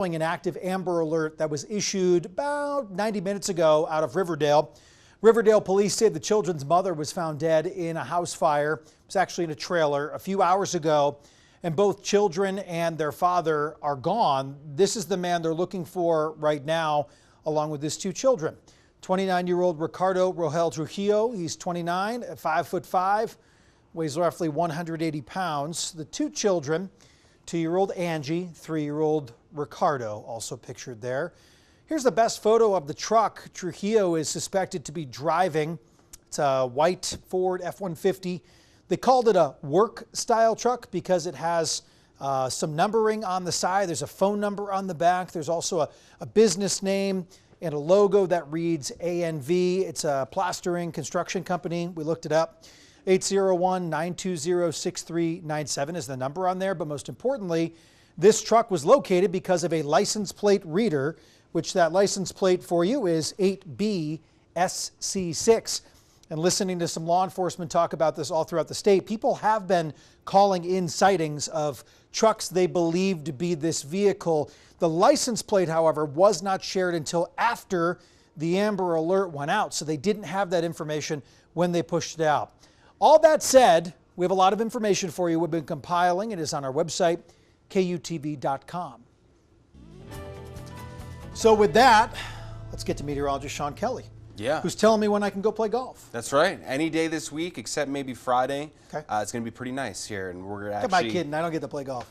An active Amber Alert that was issued about 90 minutes ago out of Riverdale. Riverdale police say the children's mother was found dead in a house fire. It was actually in a trailer a few hours ago, and both children and their father are gone. This is the man they're looking for right now, along with his two children. 29-year-old Ricardo Rogel Trujillo, he's 29, 5'5", weighs roughly 180 pounds. The two children, 2-year-old Angie, 3-year-old Ricardo, also pictured there. Here's the best photo of the truck Trujillo is suspected to be driving. It's a white Ford F-150. They called it a work-style truck because it has some numbering on the side. There's a phone number on the back. There's also a business name and a logo that reads ANV. It's a plastering construction company. We looked it up. 801-920-6397 is the number on there. But most importantly, this truck was located because of a license plate reader, which that license plate for you is 8BSC6. And listening to some law enforcement talk about this all throughout the state, people have been calling in sightings of trucks they believe to be this vehicle. The license plate, however, was not shared until after the Amber Alert went out, so they didn't have that information when they pushed it out. All that said, we have a lot of information for you we've been compiling. It is on our website, KUTV.com. So with that, let's get to meteorologist Sean Kelly. Yeah. Who's telling me when I can go play golf. That's right. Any day this week except maybe Friday. Okay. It's going to be pretty nice here, and we're actually. Am I kidding? I don't get to play golf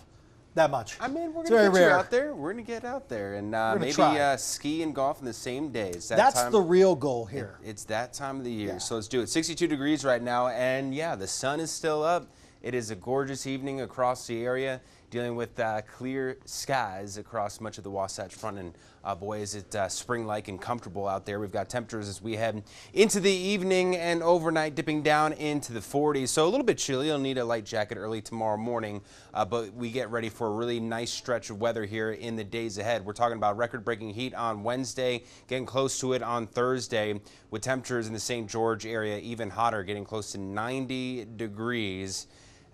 that much. I mean, we're It's going to very get you rare. out there. We're going to get out there and maybe ski and golf in the same days. That's the real goal here. It's that time of the year. Yeah. So let's do it. 62 degrees right now, and yeah, the sun is still up. It is a gorgeous evening across the area, dealing with clear skies across much of the Wasatch Front, and boy, is it spring-like and comfortable out there. We've got temperatures as we head into the evening and overnight dipping down into the 40s, so a little bit chilly. You'll need a light jacket early tomorrow morning, but we get ready for a really nice stretch of weather here in the days ahead. We're talking about record-breaking heat on Wednesday, getting close to it on Thursday, with temperatures in the St. George area even hotter, getting close to 90 degrees.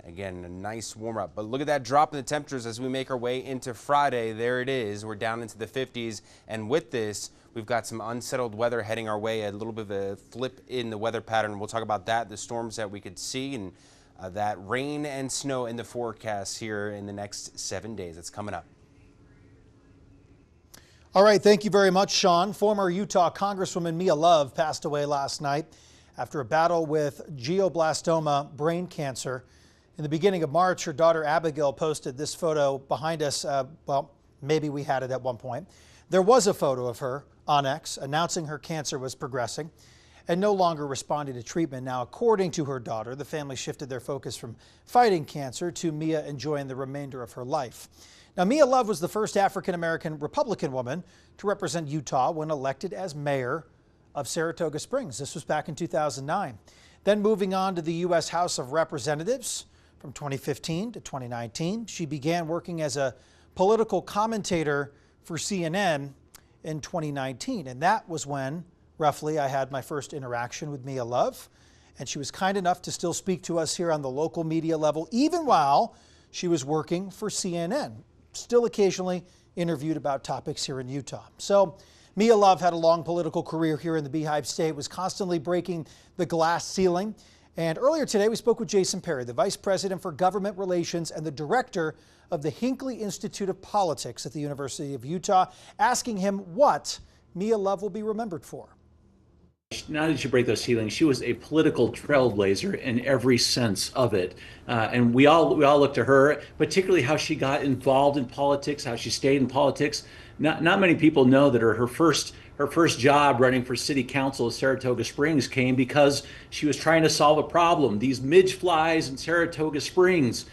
Again, a nice warm up, but look at that drop in the temperatures as we make our way into Friday. There it is. We're down into the 50s, and with this, we've got some unsettled weather heading our way, a little bit of a flip in the weather pattern. We'll talk about that, the storms that we could see, and that rain and snow in the forecast here in the next 7 days. It's coming up. All right, thank you very much, Sean. Former Utah Congresswoman Mia Love passed away last night after a battle with glioblastoma brain cancer. In the beginning of March, her daughter Abigail posted this photo behind us. Well, maybe we had it at one point. There was a photo of her on X announcing her cancer was progressing and no longer responding to treatment. Now, according to her daughter, the family shifted their focus from fighting cancer to Mia enjoying the remainder of her life. Now, Mia Love was the first African-American Republican woman to represent Utah when elected as mayor of Saratoga Springs. This was back in 2009. Then moving on to the U.S. House of Representatives. From 2015 to 2019, she began working as a political commentator for CNN in 2019. And that was when, roughly, I had my first interaction with Mia Love. And she was kind enough to still speak to us here on the local media level, even while she was working for CNN. Still occasionally interviewed about topics here in Utah. So Mia Love had a long political career here in the Beehive State, was constantly breaking the glass ceiling. And earlier today, we spoke with Jason Perry, the Vice President for Government Relations and the Director of the Hinckley Institute of Politics at the University of Utah, asking him what Mia Love will be remembered for. Now that you break those ceilings, she was a political trailblazer in every sense of it. And we all look to her, particularly how she got involved in politics, how she stayed in politics. Not many people know that her first job running for city council of Saratoga Springs came because she was trying to solve a problem. These midge flies in Saratoga Springs.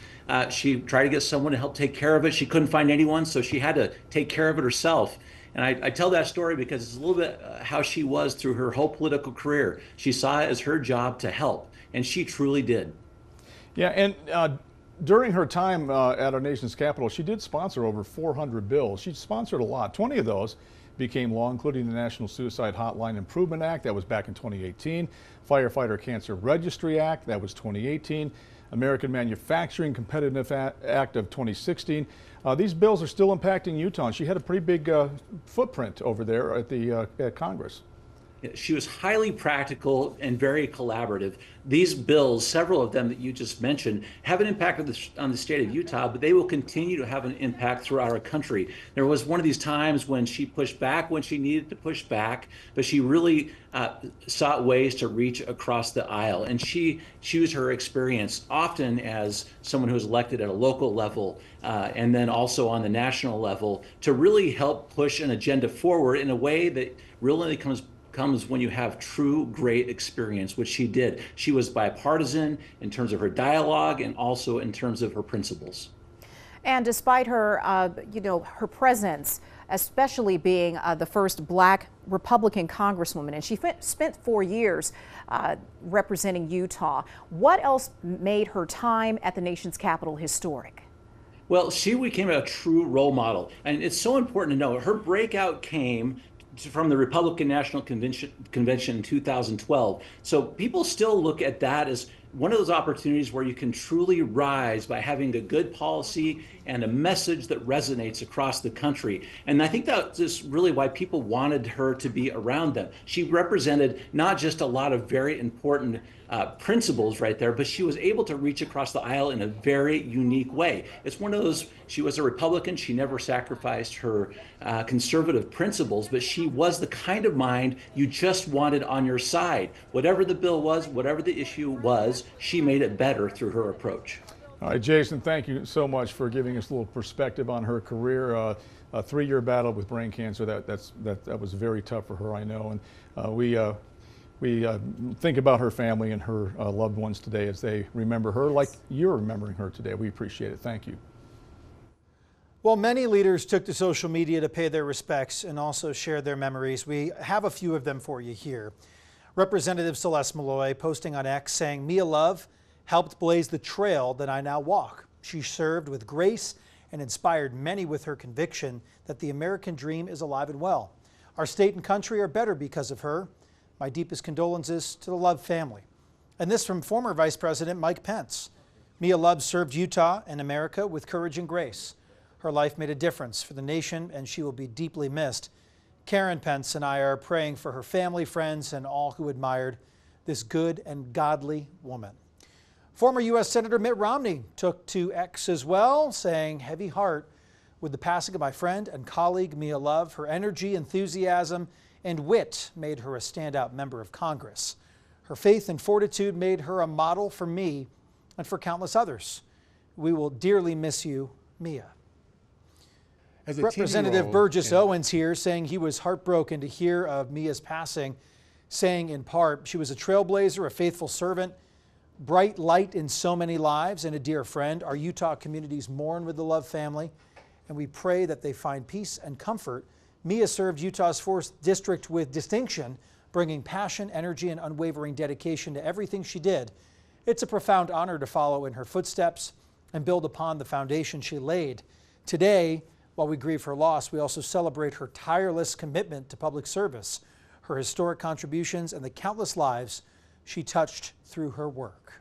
She tried to get someone to help take care of it. She couldn't find anyone, so she had to take care of it herself. And I tell that story because it's a little bit how she was through her whole political career. She saw it as her job to help, and she truly did. Yeah, and during her time at our nation's capital, she did sponsor over 400 bills. She sponsored a lot. 20 of those became law, including the National Suicide Hotline Improvement Act, that was back in 2018, Firefighter Cancer Registry Act, that was 2018, American Manufacturing Competitive Act of 2016. These bills are still impacting Utah. She had a pretty big footprint over there at Congress. She was highly practical and very collaborative. These bills, several of them that you just mentioned, have an impact on the state of Utah, but they will continue to have an impact throughout our country. There was one of these times when she pushed back when she needed to push back, but she really sought ways to reach across the aisle. And she used her experience often as someone who was elected at a local level and then also on the national level to really help push an agenda forward in a way that really comes when you have true great experience, which she did. She was bipartisan in terms of her dialogue and also in terms of her principles. And despite her, her presence, especially being the first Black Republican Congresswoman, and she spent 4 years representing Utah, what else made her time at the nation's capital historic? Well, she became a true role model, and it's so important to know her breakout came from the Republican National Convention in 2012. So people still look at that as one of those opportunities where you can truly rise by having a good policy and a message that resonates across the country. And I think that's just really why people wanted her to be around them. She represented not just a lot of very important principles right there, but she was able to reach across the aisle in a very unique way. It's one of those, she was a Republican, she never sacrificed her conservative principles, but she was the kind of mind you just wanted on your side. Whatever the bill was, whatever the issue was, she made it better through her approach. All right, Jason, thank you so much for giving us a little perspective on her career. A 3-year battle with brain cancer, that was very tough for her, I know. And we think about her family and her loved ones today as they remember her like you're remembering her today. We appreciate it. Thank you. Well, many leaders took to social media to pay their respects and also share their memories. We have a few of them for you here. Representative Celeste Malloy posting on X saying, "Mia Love helped blaze the trail that I now walk. She served with grace and inspired many with her conviction that the American dream is alive and well. Our state and country are better because of her. My deepest condolences to the Love family." And this from former Vice President Mike Pence. Mia Love served Utah and America with courage and grace. Her life made a difference for the nation, and she will be deeply missed. Karen Pence and I are praying for her family, friends, and all who admired this good and godly woman. Former U.S. Senator Mitt Romney took to X as well, saying, "Heavy heart with the passing of my friend and colleague Mia Love. Her energy, enthusiasm, and wit made her a standout member of Congress. Her faith and fortitude made her a model for me and for countless others. We will dearly miss you, Mia." Representative Burgess Owens here saying he was heartbroken to hear of Mia's passing, saying in part, "She was a trailblazer, a faithful servant, bright light in so many lives, and a dear friend. Our Utah communities mourn with the Love family, and we pray that they find peace and comfort. Mia served Utah's 4th District with distinction, bringing passion, energy, and unwavering dedication to everything she did. It's a profound honor to follow in her footsteps and build upon the foundation she laid. Today, while we grieve her loss, we also celebrate her tireless commitment to public service, her historic contributions, and the countless lives she touched through her work."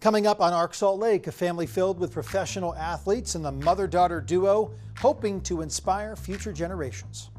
Coming up on Arc Salt Lake, a family filled with professional athletes and the mother-daughter duo hoping to inspire future generations.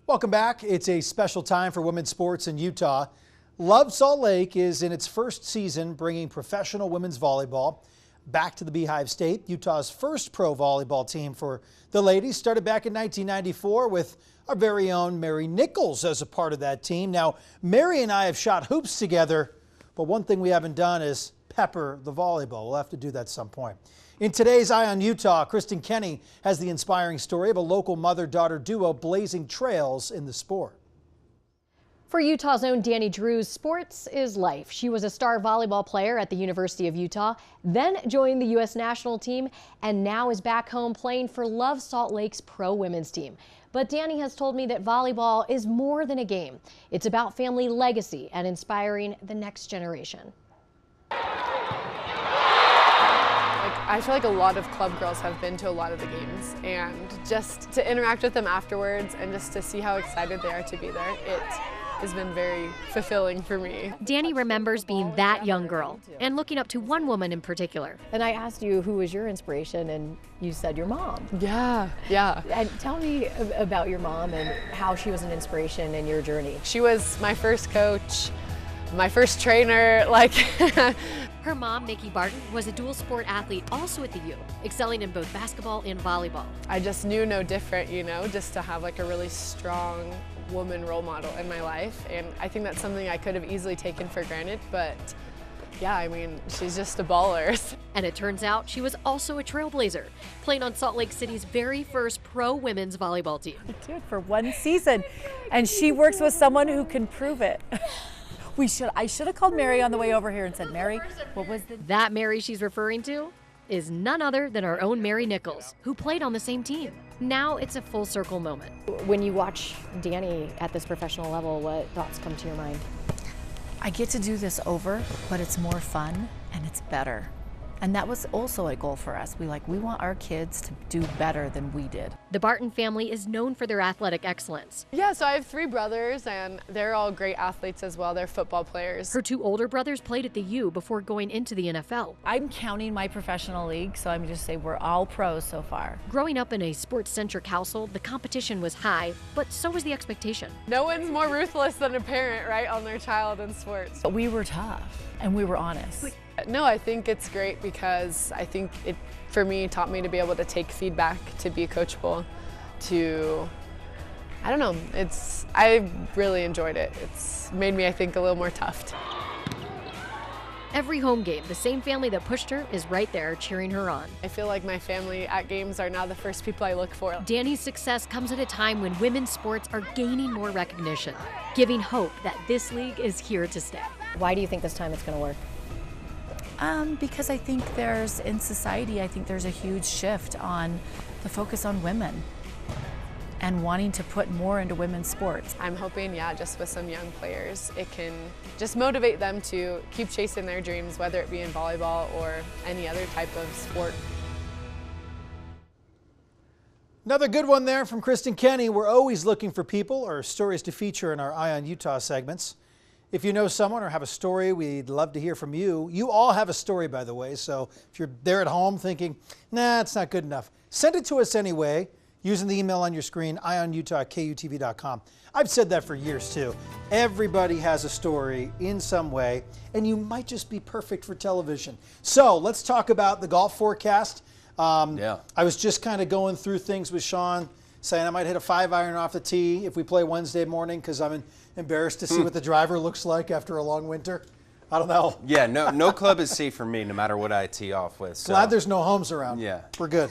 Welcome back. It's a special time for women's sports in Utah. Love Salt Lake is in its first season bringing professional women's volleyball back to the Beehive State. Utah's first pro volleyball team for the ladies started back in 1994 with our very own Mary Nichols as a part of that team. Now, Mary and I have shot hoops together, but one thing we haven't done is pepper the volleyball. We'll have to do that at some point. In today's Eye on Utah, Kristen Kenny has the inspiring story of a local mother-daughter duo blazing trails in the sport. For Utah's own Danny Drews, sports is life. She was a star volleyball player at the University of Utah, then joined the U.S. national team, and now is back home playing for Love Salt Lake's pro women's team. But Danny has told me that volleyball is more than a game. It's about family legacy and inspiring the next generation. I feel like a lot of club girls have been to a lot of the games, and just to interact with them afterwards and just to see how excited they are to be there, it has been very fulfilling for me. Danny remembers being that young girl and looking up to one woman in particular. And I asked you who was your inspiration, and you said your mom. Yeah. And tell me about your mom and how she was an inspiration in your journey. She was my first coach, my first trainer, Her mom, Nikki Barton, was a dual sport athlete also at the U, excelling in both basketball and volleyball. I just knew no different, just to have a really strong woman role model in my life. And I think that's something I could have easily taken for granted, but yeah, I mean, she's just a baller. And it turns out she was also a trailblazer, playing on Salt Lake City's very first pro women's volleyball team. Dude, for one season, and she works with someone who can prove it. I should have called Mary on the way over here and said, Mary, what was the... That Mary she's referring to is none other than our own Mary Nichols, who played on the same team. Now it's a full circle moment. When you watch Danny at this professional level, what thoughts come to your mind? I get to do this over, but it's more fun and it's better. And that was also a goal for us. We want our kids to do better than we did. The Barton family is known for their athletic excellence. Yeah, so I have 3 brothers, and they're all great athletes as well. They're football players. Her 2 older brothers played at the U before going into the NFL. I'm counting my professional league, so I'm just saying we're all pros so far. Growing up in a sports-centric household, the competition was high, but so was the expectation. No one's more ruthless than a parent, right, on their child in sports. But we were tough, and we were honest. No, I think it's great because I think it, for me, taught me to be able to take feedback, to be coachable, I don't know, I really enjoyed it. It's made me, I think, a little more tough. Every home game, the same family that pushed her is right there cheering her on. I feel like my family at games are now the first people I look for. Danny's success comes at a time when women's sports are gaining more recognition, giving hope that this league is here to stay. Why do you think this time it's going to work? Because I think in society, I think there's a huge shift on the focus on women and wanting to put more into women's sports. I'm hoping, just with some young players, it can just motivate them to keep chasing their dreams, whether it be in volleyball or any other type of sport. Another good one there from Kristen Kenny. We're always looking for people or stories to feature in our Eye on Utah segments. If you know someone or have a story, we'd love to hear from you. You all have a story, by the way, so if you're there at home thinking, nah, it's not good enough, send it to us anyway using the email on your screen, eyeonutah@KUTV.com. I've said that for years, too. Everybody has a story in some way, and you might just be perfect for television. So let's talk about the golf forecast. I was just kind of going through things with Sean, saying I might hit a 5-iron off the tee if we play Wednesday morning because I'm embarrassed to see what the driver looks like after a long winter. I don't know. Yeah, no club is safe for me no matter what I tee off with. So. Glad there's no homes around. Yeah. We're good.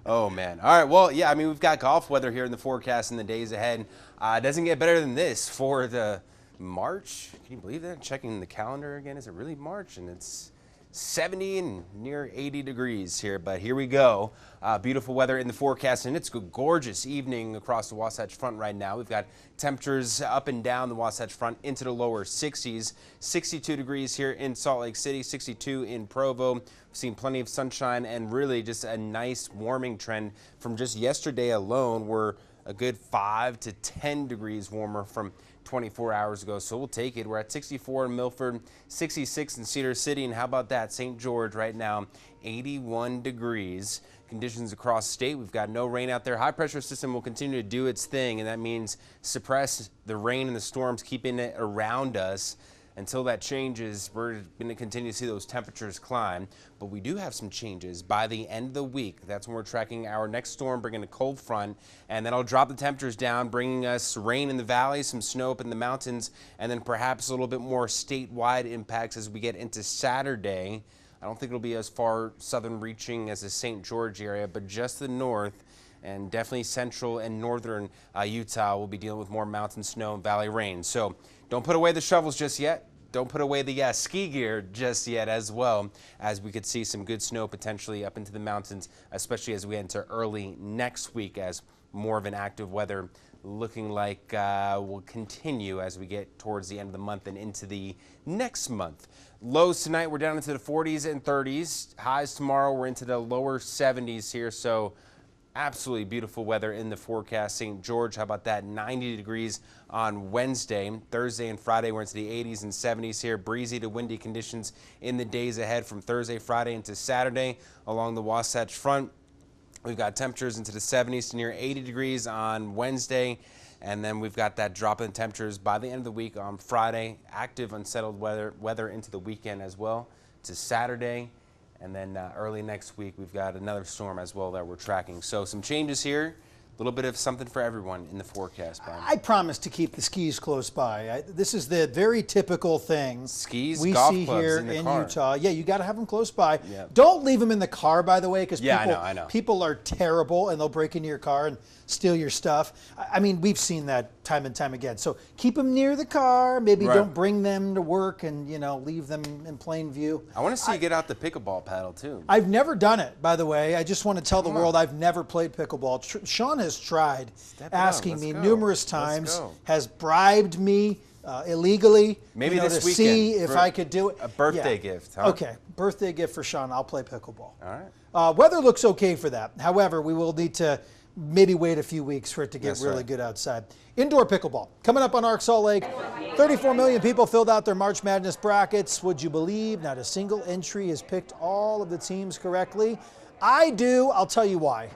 Oh, man. All right, well, yeah, I mean, we've got golf weather here in the forecast in the days ahead. It doesn't get better than this for the March. Can you believe that? Checking the calendar again. Is it really March? And it's 70 and near 80 degrees here, but here we go. Beautiful weather in the forecast, and it's a gorgeous evening across the Wasatch Front right now. We've got temperatures up and down the Wasatch Front into the lower 60s. 62 degrees here in Salt Lake City, 62 in Provo, We've seen plenty of sunshine and really just a nice warming trend from just yesterday alone. We're a good 5 to 10 degrees warmer from 24 hours ago, so we'll take it. We're at 64 in Milford, 66 in Cedar City, and how about that? St. George right now, 81 degrees. Conditions across the state, we've got no rain out there. High pressure system will continue to do its thing, and that means suppress the rain and the storms, keeping it around us. Until that changes, we're going to continue to see those temperatures climb. But we do have some changes by the end of the week. That's when we're tracking our next storm, bringing a cold front, and that'll drop the temperatures down, bringing us rain in the valley, some snow up in the mountains, and then perhaps a little bit more statewide impacts as we get into Saturday. I don't think it'll be as far southern reaching as the St. George area, but just the north and definitely central and northern Utah will be dealing with more mountain snow and valley rain. So don't put away the shovels just yet. Don't put away the ski gear just yet as well, as we could see some good snow potentially up into the mountains, especially as we enter early next week, as more of an active weather looking like will continue as we get towards the end of the month and into the next month. Lows tonight, we're down into the 40s and 30s. Highs tomorrow, we're into the lower 70s here, so absolutely beautiful weather in the forecast. St. George, how about that? 90 degrees on Wednesday. Thursday and Friday, we're into the 80s and 70s here. Breezy to windy conditions in the days ahead from Thursday, Friday into Saturday along the Wasatch Front. We've got temperatures into the 70s to near 80 degrees on Wednesday. And then we've got that drop in temperatures by the end of the week on Friday. Active, unsettled weather into the weekend as well to Saturday. And then early next week, we've got another storm as well that we're tracking. So some changes here. A little bit of something for everyone in the forecast, Brian. I promise to keep the skis close by. This is the very typical thing skis, we golf see clubs here in in Utah. Yeah, you got to have them close by. Yep. Don't leave them in the car, by the way, because I know. people are terrible and they'll break into your car and steal your stuff. I mean, we've seen that time and time again. So keep them near the car. Maybe don't bring them to work and, leave them in plain view. I want to see you get out the pickleball paddle, too. I've never done it, by the way. I just want to tell the world I've never played pickleball. Sean has tried, asking me numerous times, has bribed me illegally maybe this to weekend see if I could do it. A birthday gift, huh? Okay, birthday gift for Sean. I'll play pickleball. All right. Weather looks okay for that. However, we will need to maybe wait a few weeks for it to get really good outside. Indoor pickleball coming up on Arc Salt Lake. 34 million people filled out their March Madness brackets. Would you believe not a single entry has picked all of the teams correctly? I do. I'll tell you why.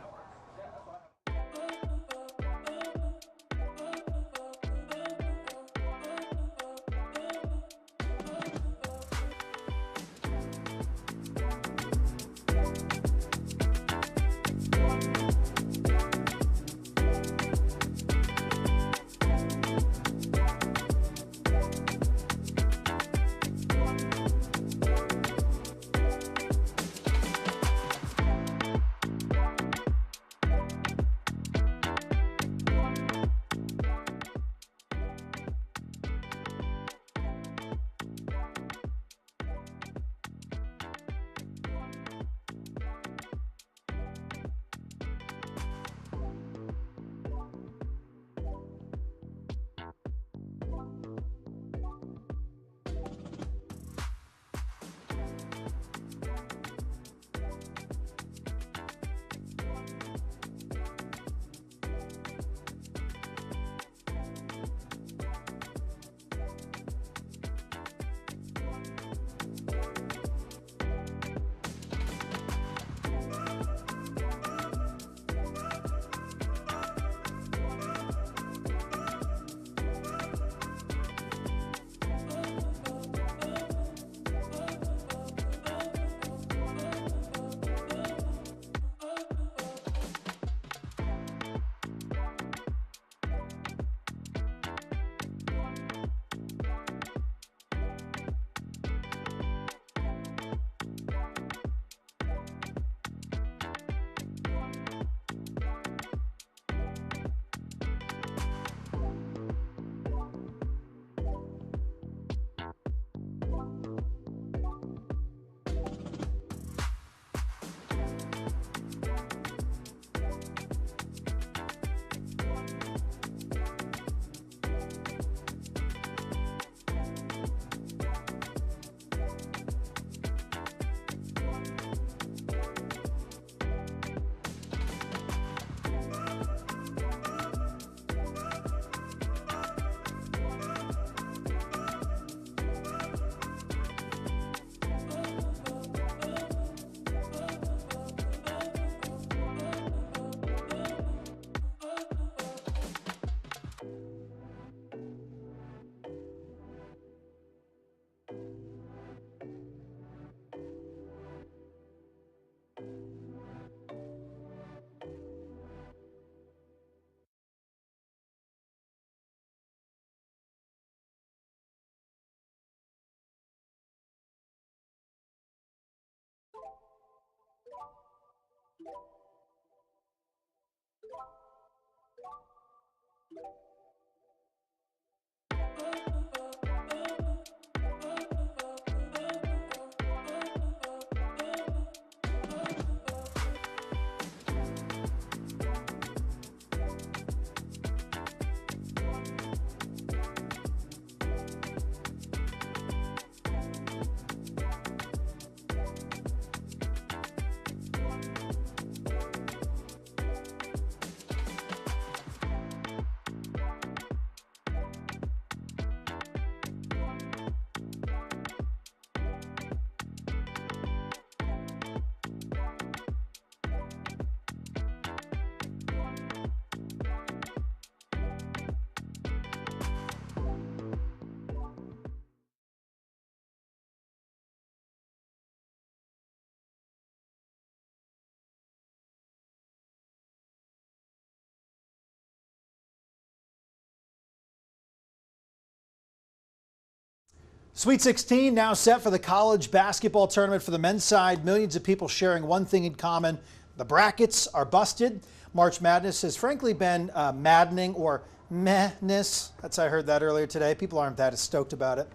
Sweet 16 now set for the college basketball tournament for the men's side. Millions of people sharing one thing in common. The brackets are busted. March Madness has frankly been maddening, or mehness. I heard that earlier today. People aren't that stoked about it.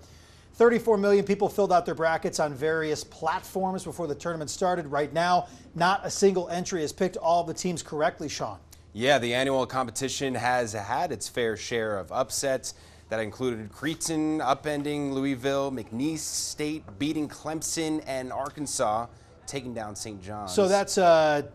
34 million people filled out their brackets on various platforms before the tournament started. Right now, not a single entry has picked all of the teams correctly, Sean. Yeah, the annual competition has had its fair share of upsets. That included Creighton upending Louisville, McNeese State beating Clemson, and Arkansas taking down St. John's. So that's a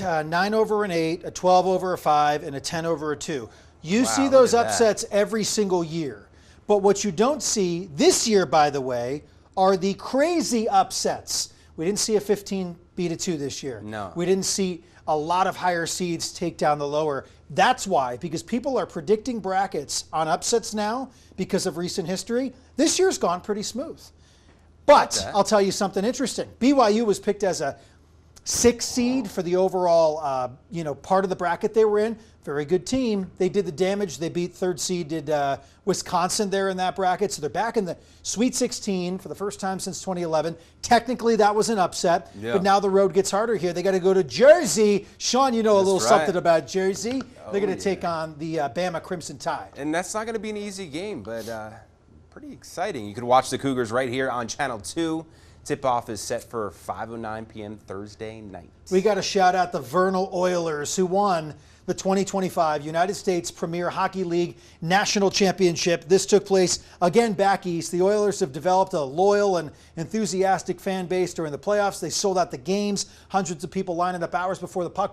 9 over an 8, a 12 over a 5, and a 10 over a 2. You see those upsets every single year. But what you don't see this year, by the way, are the crazy upsets. We didn't see a 15 beat a 2 this year. No. We didn't see a lot of higher seeds take down the lower. That's why, because people are predicting brackets on upsets now because of recent history. This year's gone pretty smooth. But I'll tell you something interesting. BYU was picked as a 6 seed for the overall part of the bracket they were in. Very good team. They did the damage. They beat 3rd seeded Wisconsin there in that bracket. So they're back in the Sweet 16 for the first time since 2011. Technically, that was an upset. Yeah. But now the road gets harder here. They got to go to Jersey. Sean, you know a little something about Jersey. They're going to take on the Bama Crimson Tide. And that's not going to be an easy game, but pretty exciting. You can watch the Cougars right here on Channel 2. Tip-off is set for 5:09 p.m. Thursday night. We got to shout out the Vernal Oilers, who won the 2025 United States Premier Hockey League National Championship. This took place again back east. The Oilers have developed a loyal and enthusiastic fan base during the playoffs. They sold out the games. Hundreds of people lining up hours before the puck